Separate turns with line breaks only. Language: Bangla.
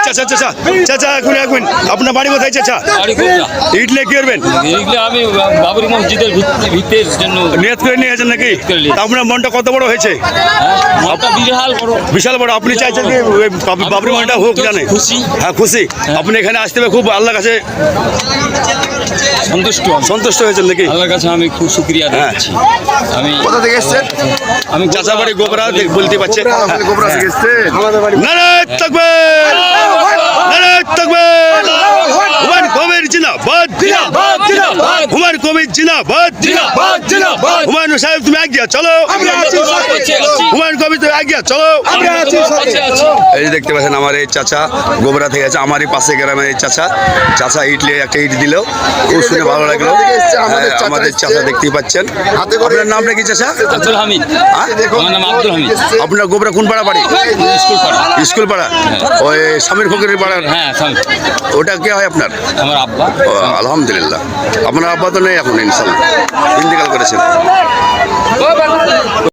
চাচা চাচা চাচা এখন এখন আপনার বাড়ি কোথায় চাচা? ইটলে কি করবেন?
আমি বাবরি মসজিদের ভিত্তির জন্য
নিয়ত করে নিয়ে গেছেন নাকি?
করে নিয়েছি।
তা আপনার মনটা কত বড় হয়েছে?
বিশাল বড়
বিশাল বড়। আপনি চাইছেন কি ওই বাবরি মসজিদটা হোক জানে?
খুশি।
হ্যাঁ খুশি। আপনি এখানে আসতে পেরে খুব আল্লাহর কাছে সন্তুষ্ট হয়েছেন নাকি?
আল্লাহর কাছে আমি খুব শুকরিয়া দিচ্ছি। আমি
কোথা থেকে এসছেন?
আমি
চাচা বাড়ি গোবরা বলতে পারছে।
গোবরা থেকে এসছেন?
নারায়ণ তাকবীর! নারায়ণ তাকবীর! হুমায়ুন কবির জিন্দাবাদ! হুমায়ুন কবির জিন্দাবাদ! হুমায়ুন সাহেব তুমি এগিয়ে চলো। হুমায়ুন কবির তুমি এগিয়ে চলো। এই যে দেখতে পাচ্ছেন আমার এই চাচা গোবরা থেকে আছে, আমারই পাশে গ্রামের এই চাচা। চাচা ইটলি একটা ইট দিল, খুব শুনে ভালো লাগলো। হ্যাঁ, আমাদের চাচা দেখতেই পাচ্ছেন। আপনার নামটা কি চাচা?
আব্দুল হামিদ। আমার নাম আব্দুল হামিদ।
আপনার গোবরা কোন পাড়া বাড়ি?
স্কুল পাড়া।
স্কুল পাড়া? ওই স্বামীর ফকিরের পাড়ার?
হ্যাঁ স্বামী।
ওটা কে হয় আপনার?
আমার আব্বা।
ও, আলহামদুলিল্লাহ। আপনার আব্বা তো নেই এখন ইনশাল্লাহ।